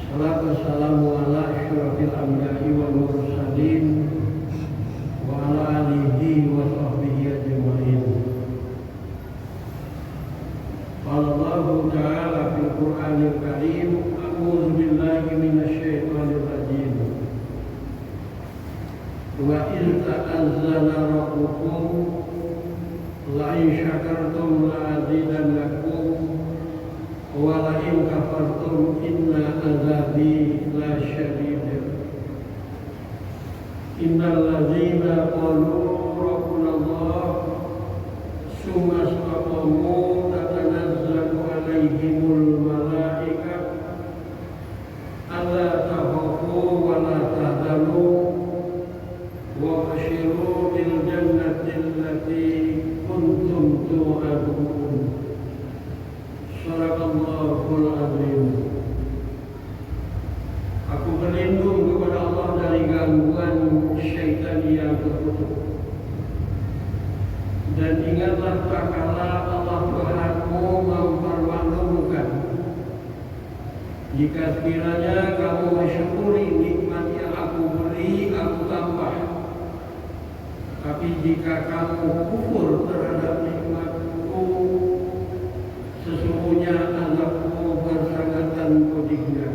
Salatu wassalamu ala asyrafil anbiya'i wal mursalin wa ala alihi wa sahbihi ajma'in. Qala Allahu ta'ala fil Qur'anil Karim, a'udzu billahi minasy syaithanir rajim. Wa idh ta'azzana rabbukum la in syakartum la azidannakum wa la in kafartum inna azabi la syadid. Innal ladzina qalu rabbuna Allah summa istaqamu tatanazzalu alaihimul malaikah alla takhafu wa la tahzanu wa basyiru bil jannati allati kuntum tu'adun. Sadaqallahul azim. Aku berlindung kepada Allah dari gangguan syaitan yang terkutuk. Dan ingatlah tak kala Allah Tuhanmu mempermaklumkan, jika sekiranya kamu mensyukuri nikmat yang aku beri, aku tambah. Tapi jika kamu kufur terhadap nikmatku, sesungguhnya azabku bersangat pedihnya.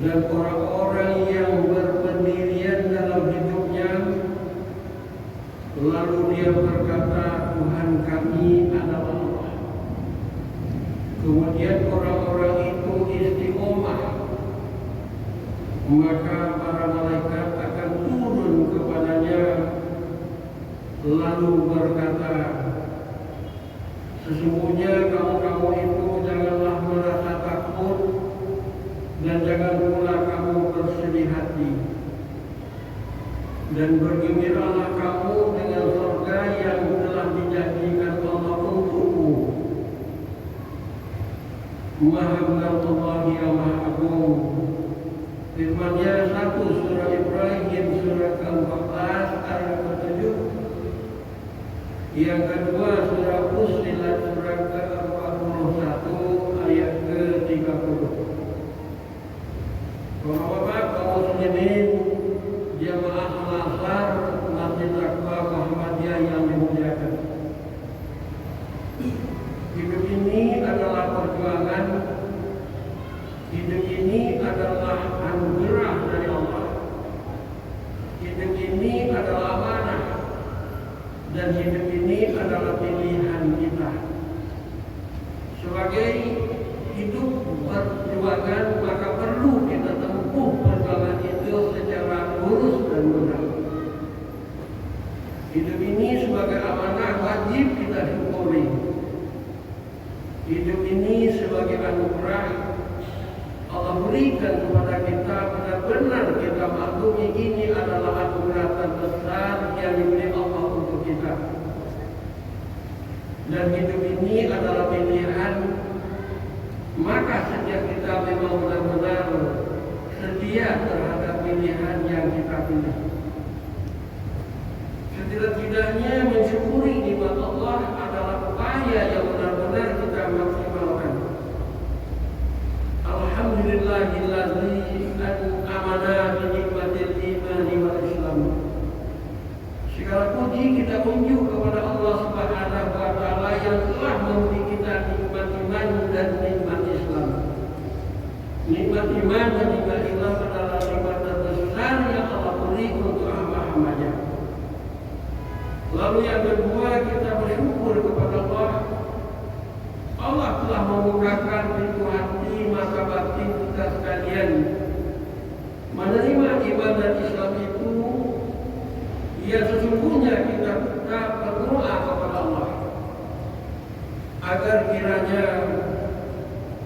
Dan orang-orang yang berpendirian dalam hidupnya, lalu dia berkata, Tuhan kami adalah Allah. Kemudian orang-orang itu istiqomah, maka para malaikat akan turun kepadanya, lalu berkata, sesungguhnya kamu itu janganlah merasa takut dan jangan pula kamu bersedih hati, dan bergembiralah kamu dengan surga yang telah dijanjikan Allah untukmu. Maha benar Allah yang Maha Agung. Firman-Nya 1 surah Ibrahim surah ke-14 ayat ke-7. Yang kedua surah Fussilat surah ke-41 ayat ke-30. Bapak-bapak, kaum muslimin, jamaah al-Azhar Masjid Taqwa Muhammadiyah yang dimuliakan. Hidup ini adalah perjuangan. Hidup ini adalah anugerah dari Allah. Hidup ini adalah amanah. Dan hidup ini adalah pilihan kita. Sebagai hidup perjuangan, maka perlu kita tempuh perjuangan itu secara lurus dan benar. Hidup ini sebagai amanah wajib kita syukuri. Hidup ini sebagai anugerah Allah berikan kepada kita, benar-benar kita maklumi ini adalah anugerah terbesar yang diberi Allah untuk kita. Dan hidup ini adalah pilihan, maka sejak kita memang benar-benar setia terhadap pilihan yang kita pilih. Setidak-tidaknya mensyukuri nikmat Allah adalah upaya yang benar-benar kita maksimalkan. Alhamdulillahilladzi amana bi nikmatil imani wal Islam. Segala puji kita unjuk kepada Allah Subhanahu wa taala yang telah memberi kita nikmat iman dan nikmat Islam. Nikmat iman dan nikmat Islam adalah nikmat terbesar yang Allah beri untuk hamba-hambanya. Lalu yang kedua, kita bersyukur kepada Allah. Allah telah membukakan pintu hati mata batin kita sekalian menerima ibadah Islam itu. Ya, sesungguhnya kita berdoa kepada Allah agar kiranya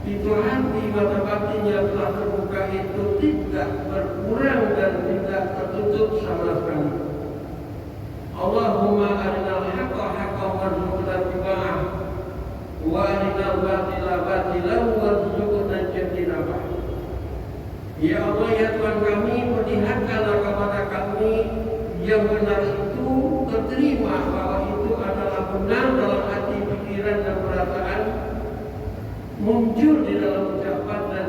pintu hati mata batin yang telah terbuka itu tidak berkurang dan tidak tertutup sama sekali. Allahumma arinal haqqa haqqan warzuqna ittiba'ah wa arinal batila batilan warzuqna ijtinabah. Ya Allah, ya Tuhan kami, perlihatkanlah kepada kami yang benar itu, terima bahwa itu adalah benar dalam hati, pikiran dan perasaan, muncul di dalam ucapan dan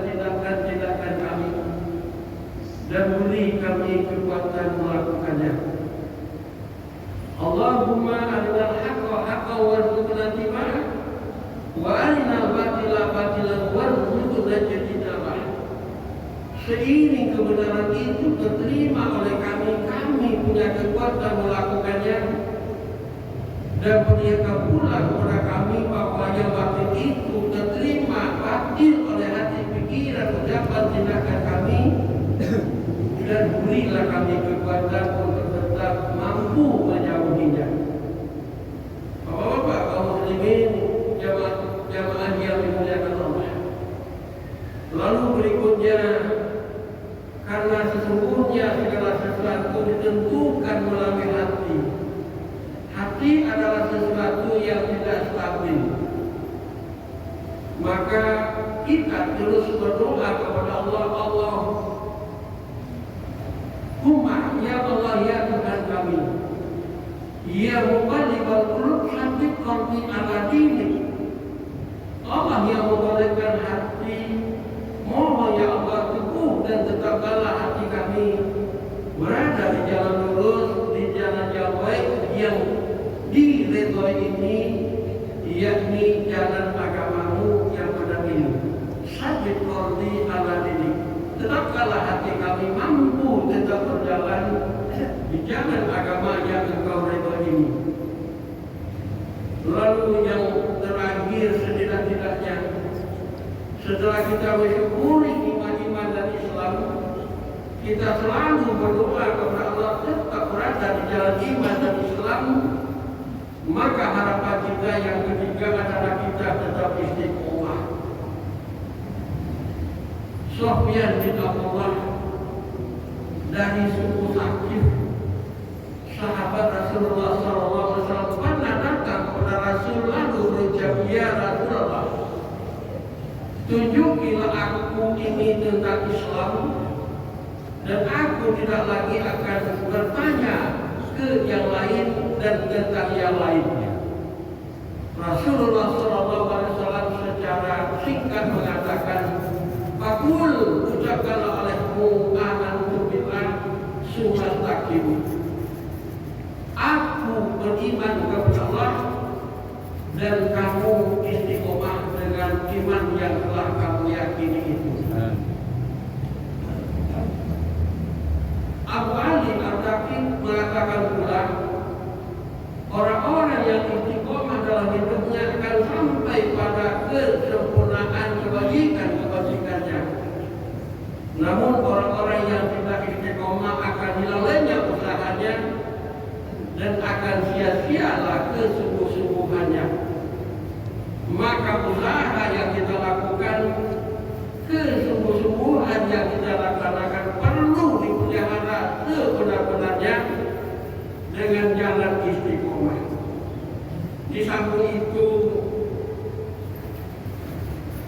dan beri kami kekuatan melakukannya. Allahumma arinal haqqa haqqan warzuqna ittiba'ah wa arinal batila batilan warzuqna ijtinabah. Seiring kebenaran itu terterima oleh kami punya kekuatan melakukannya, dan perlihatkan pula kepada kami bahwa yang batil itu terterima batil oleh hati pikiran ucapan tindakan kami, dan berilah kami kekuatan untuk tetap mampu menjauhinya. Bapak-bapak kaum muslimin, jamaah yang dimuliakan Allah. Lalu berikutnya, karena sesungguhnya segala sesuatu ditentukan melalui hati. Hati adalah sesuatu yang tidak stabil. Maka kita terus berdoa kepada Allah, Allahumma ya Allah ya Tuhan kami, ya muqallibal qulub tsabbit qalbi ala dinik. Allah yang membolehkan hati, mohon ya Allah teguh dan tetapkanlah hati kami berada di jalan lurus, di jalan yang baik yang diridhoi ini, yakni jalan agamamu yang benar ini. Tsabbit qalbi ala dinik. Tetapkanlah hati kami mampu tetap berjalan di jalan agama yang engkau ridhoi ini. Lalu yang terakhir setidak-tidaknya, setelah kita mensyukuri iman dan Islam, kita selalu berdoa kepada Allah tetap berada di jalan iman dan Islam. Maka harapan kita yang ketiga adalah kita tetap istiqomah. Sufyan bin Abdullah dari suku Saqif, sahabat Rasulullah SAW, pernah datang kepada Rasul lalu berucap, ya Rasulullah, tunjukilah aku ini tentang Islam, dan aku tidak lagi akan bertanya ke yang lain dan tentang yang lainnya. Rasulullah SAW secara singkat mengatakan, Fakul, ucapkanlah olehmu amantu billah summa taqimu. Aku beriman kepada Allah dan kamu istiqomah dengan iman yang telah kamu yakini itu. Abu Ali Al-Taqi mengatakan pula, orang-orang yang istiqomah dalam hidupnya akan sampai pada kesempurnaan kebajikannya. Namun orang-orang yang tidak istiqomah akan hilang lenyap usahanya dan akan sia-sialah kesungguh-sungguhannya. Maka usaha yang kita lakukan, kesungguh-sungguhan yang kita laksanakan perlu dipelihara sebenar-benarnya dengan jalan istiqomah. Di samping itu,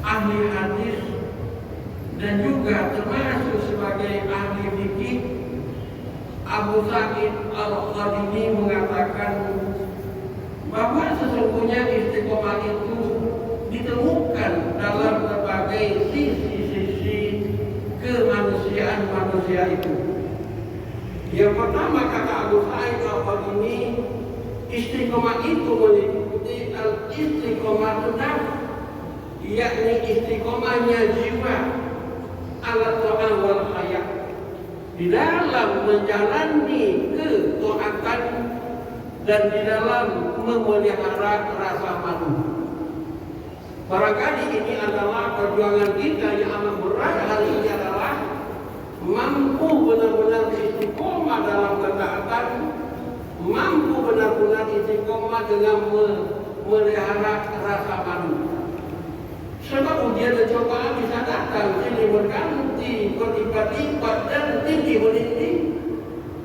ahli hadis dan juga termasuk sebagai ahli fikih, Abu Sa'id Al-Khadimi mengatakan bahwa sesungguhnya istiqomah itu ditemukan dalam berbagai sisi-sisi kemanusiaan manusia itu. Yang pertama, kata Abu Sa'id Al-Khadimi, istiqomah itu meliputi al-istiqomah nafs, yakni istiqomahnya jiwa ala ta'al wal hayat, di dalam menjalani ketaatan dan di dalam memelihara rasa malu. Barangkali ini adalah perjuangan kita yang amat berat hari ini, adalah mampu benar-benar istiqomah dalam ketaatan, mampu benar-benar istiqomah dengan memelihara rasa malu. Sebab ujian dan cobaan bisa datang silih berganti, berlipat-lipat dan tinggi menindih.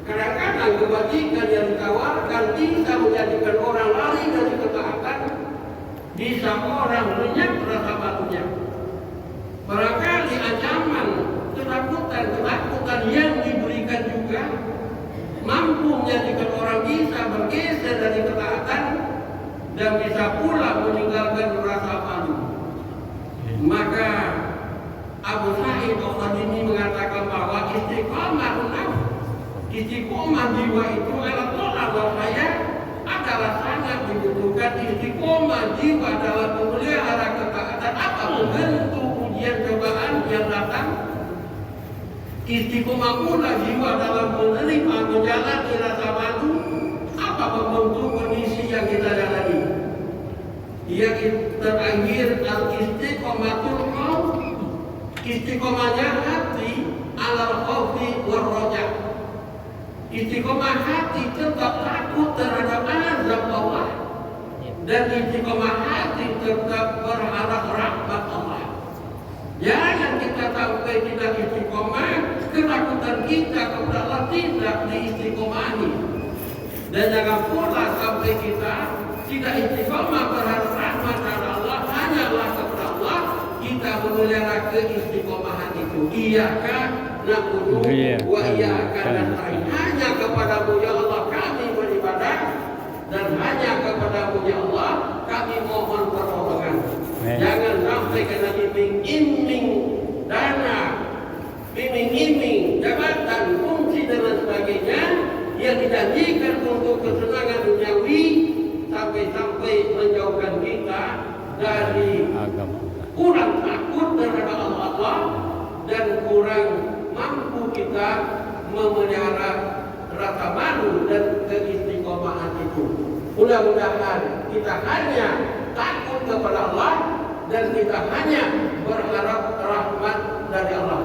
Kadang-kadang kebajikan yang ditawarkan bisa menjadikan orang lari dari ketaatan, bisa orang lenyap rasa malunya. Barangkali ancaman, ketakutan yang diberikan juga mampu menjadikan orang bisa bergeser dari ketaatan dan bisa pula meninggalkan rasa malu. Maka Abu Sa'id Al-Khudri mengatakan bahwa istiqomah jiwa itu adalah tolak bahaya adalah sangat dibutuhkan istiqomah jiwa dalam memelihara ketaatan apapun bentuk ujian cobaan yang datang. Istiqomah pula jiwa dalam menerima menjalani rasa malu apa bentuk kondisi yang kita jalani. Dia terakhir al-istiqomatul qaulb, istiqomahnya hati alal khawfi war raja. Istiqomah hati tetap takut terhadap azab Allah dan istiqomah hati tetap berharap rahmat Allah. Jangan kita sampai kita istiqomah, ketakutan kita kepada Allah tidak diistiqomahi. Dan jangan pula sampai kita tidak istiqomah berharap rahmat dari Allah, hanyalah kepada Allah kita memelihara keistiqomahan itu. Iyaka na'budu wa iyaka nasta'in. Hanya kepadamu ya Allah kami beribadah dan hanya kepadamu ya Allah kami mohon pertolongan. Jangan sampai kena iming-iming dana, iming-iming jabatan, fungsi dan lain sebagainya yang dijanjikan untuk kesenangan duniawi sampai menjauhkan kita dari kurang takut terhadap Allah dan kurang mampu kita memelihara rasa malu dan keistiqomahan itu. Mudah-mudahan kita hanya takut kepada Allah dan kita hanya berharap rahmat dari Allah.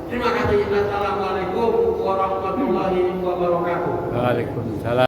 Terima kasih. Assalamualaikum warahmatullahi wabarakatuh. Waalaikumsalam.